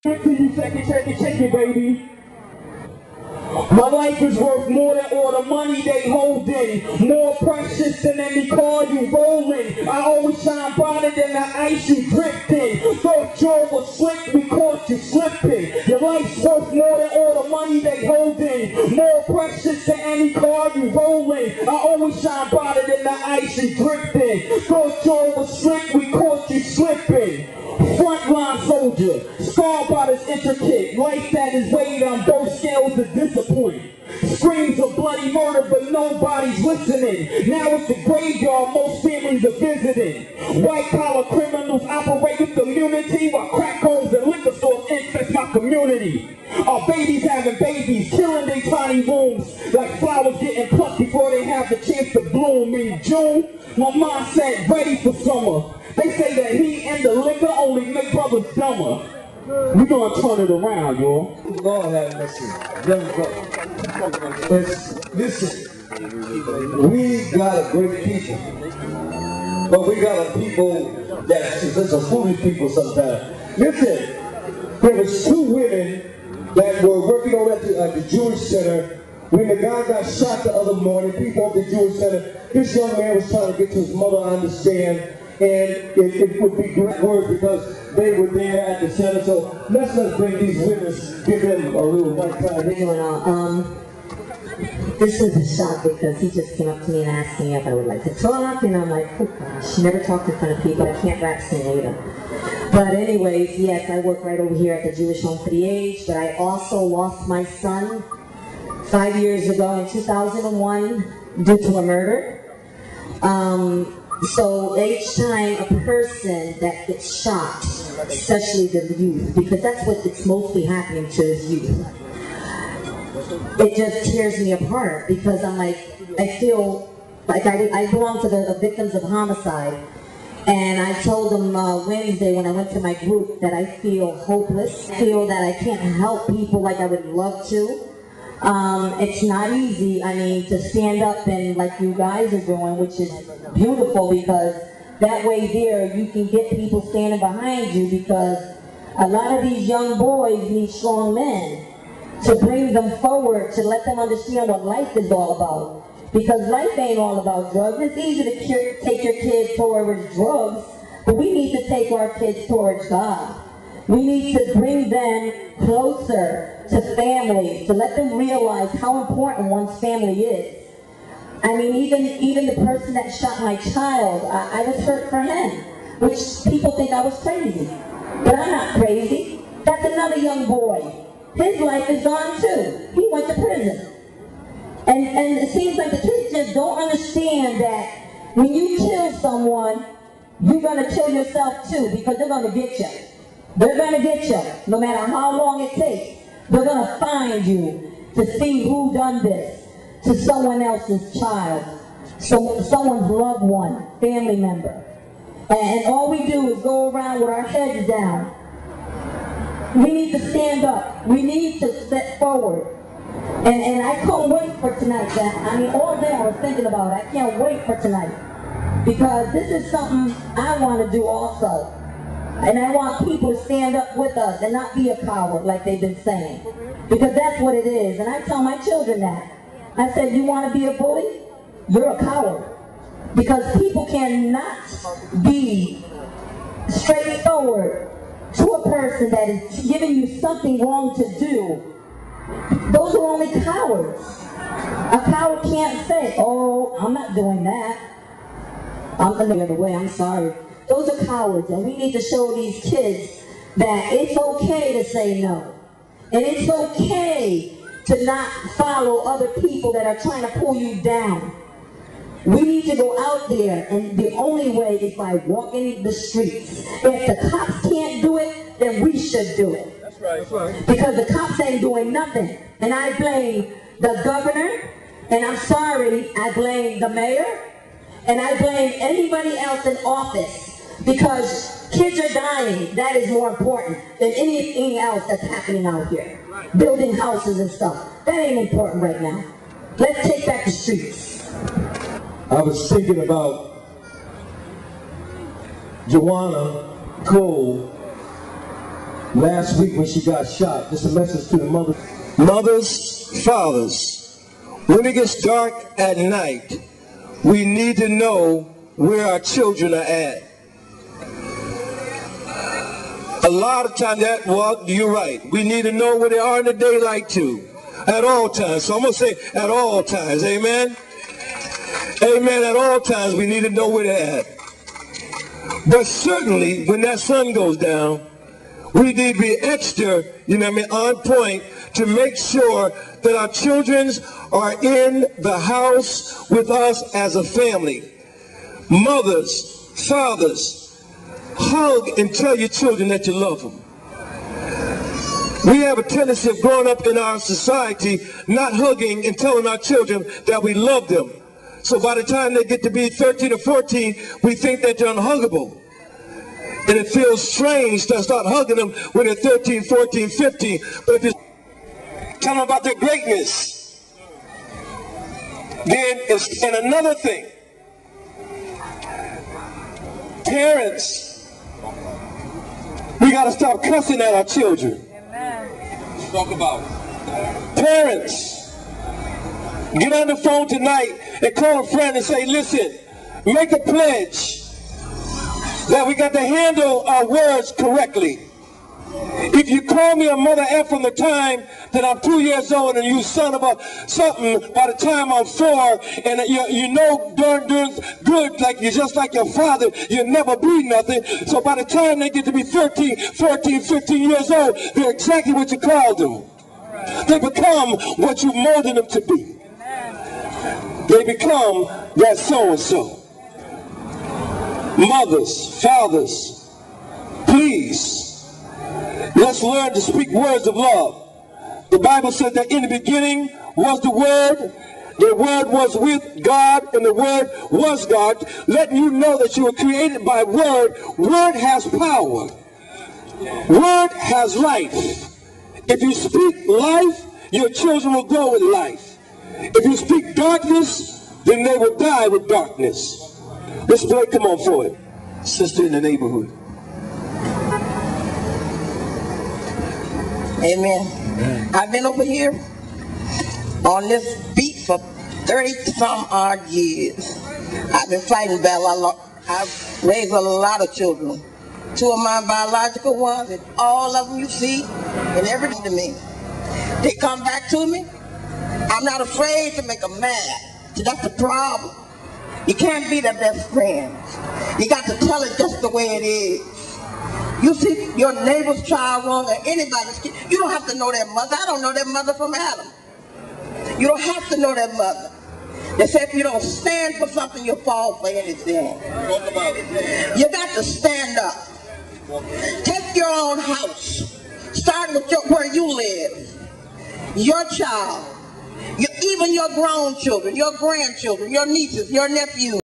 Check it, baby. My life is worth more than all the money they holding. More precious than any car you rolling. I always shine brighter than the ice you drifting. Thought you was slick, we caught you slipping. Your life's worth more than all the money they holding. More precious than any car you rolling. I always shine brighter than the ice you drifting. Thought you was slick, we caught you slipping. Frontline soldier, scarred by this intricate life that is weighed on both scales of discipline. Screams of bloody murder, but nobody's listening. Now it's the graveyard most families are visiting. White-collar criminals operate with immunity, while crack holes and liquor stores infest my community. Our babies having babies, killing their tiny wombs, like flowers getting plucked before they have the chance to bloom. In June, my mindset ready for summer. They say that heat and the liquor only make brothers dumber. We gonna turn it around, y'all. Lord have mercy. Listen, we got a great people, but we got a people that's a foolish people sometimes. Listen, there was 2 women that were working on at the Jewish Center. When the guy got shot the other morning, people at the Jewish Center, this young man was trying to get to his mother, I understand. And it would be great word because they were there at the center. So let's bring these witnesses, give them a little white time. This was a shock because he just came up to me and asked me if I would like to talk, and I'm like, oh gosh, never talked in front of people, I can't rap sing either. But anyways, yes, I work right over here at the Jewish Home for the Aged, but I also lost my son 5 years ago in 2001 due to a murder. So each time a person that gets shot, especially the youth, because that's what it's mostly happening to is youth, it just tears me apart because I'm like, I feel like I belong to the victims of homicide. And I told them Wednesday when I went to my group that I feel hopeless, I feel that I can't help people like I would love to. It's not easy, I mean, to stand up and like you guys are doing, which is beautiful because that way there you can get people standing behind you because a lot of these young boys need strong men to bring them forward, to let them understand what life is all about. Because life ain't all about drugs. It's easy to take your kids towards drugs, but we need to take our kids towards God. We need to bring them closer to family, to let them realize how important one's family is. I mean, even the person that shot my child, I was hurt for him, which people think I was crazy. But I'm not crazy. That's another young boy. His life is gone too. He went to prison. And it seems like the kids just don't understand that when you kill someone, you're going to kill yourself too, because they're going to get you. They're going to get you, no matter how long it takes. They're going to find you to see who done this to someone else's child, someone's loved one, family member. And all we do is go around with our heads down. We need to stand up. We need to step forward. And I can't wait for tonight. I mean, all day I was thinking about it. I can't wait for tonight. Because this is something I want to do also. And I want people to stand up with us and not be a coward like they've been saying. Because that's what it is. And I tell my children that. I said, you want to be a bully? You're a coward. Because people cannot be straightforward to a person that is giving you something wrong to do. Those are only cowards. A coward can't say, oh, I'm not doing that. I'm going the other way, I'm sorry. Those are cowards, and we need to show these kids that it's okay to say no. And it's okay to not follow other people that are trying to pull you down. We need to go out there, and the only way is by walking the streets. If the cops can't do it, then we should do it. That's right. That's right. Because the cops ain't doing nothing. And I blame the governor, and I'm sorry, I blame the mayor, and I blame anybody else in office. Because kids are dying, that is more important than anything else that's happening out here. Building houses and stuff, that ain't important right now. Let's take back the streets. I was thinking about Joanna Cole last week when she got shot. Just a message to the mothers. Mothers, fathers, when it gets dark at night, we need to know where our children are at. A lot of times, well, you're right. We need to know where they are in the daylight too. At all times. So I'm going to say at all times. Amen? Amen. At all times, we need to know where they're at. But certainly, when that sun goes down, we need to be extra, on point to make sure that our children are in the house with us as a family. Mothers, fathers, hug and tell your children that you love them. We have a tendency of growing up in our society not hugging and telling our children that we love them. So by the time they get to be 13 or 14, we think that they're unhuggable. And it feels strange to start hugging them when they're 13, 14, 15. But if you tell them about their greatness, then it's, and another thing, parents, we got to stop cussing at our children. Let's talk about it. Parents, get on the phone tonight and call a friend and say, listen, make a pledge that we got to handle our words correctly. If you call me a mother F from the time that I'm 2 years old and you son of a something by the time I'm 4, and you know darn good like you're just like your father, you'll never be nothing. So by the time they get to be 13, 14, 15 years old, they're exactly what you called them. They become what you molded them to be. They become that so-and-so. Mothers, fathers, please, let's learn to speak words of love. The Bible said that in the beginning was the Word was with God, and the Word was God, letting you know that you were created by Word. Word has power. Word has life. If you speak life, your children will go with life. If you speak darkness, then they will die with darkness. Let's play, come on for it. Sister in the neighborhood. Amen. I've been over here on this beat for 30-some odd years. I've been fighting battle. I've raised a lot of children. 2 of my biological ones, and all of them you see, and everything to me. They come back to me. I'm not afraid to make them mad. So that's the problem. You can't be their best friend. You got to tell it just the way it is. You see your neighbor's child wrong or anybody's kid, you don't have to know their mother. I don't know their mother from Adam. You don't have to know their mother. They say if you don't stand for something, you'll fall for anything. You got to stand up. Take your own house. Start with where you live. Your child. Even your grown children, your grandchildren, your nieces, your nephews.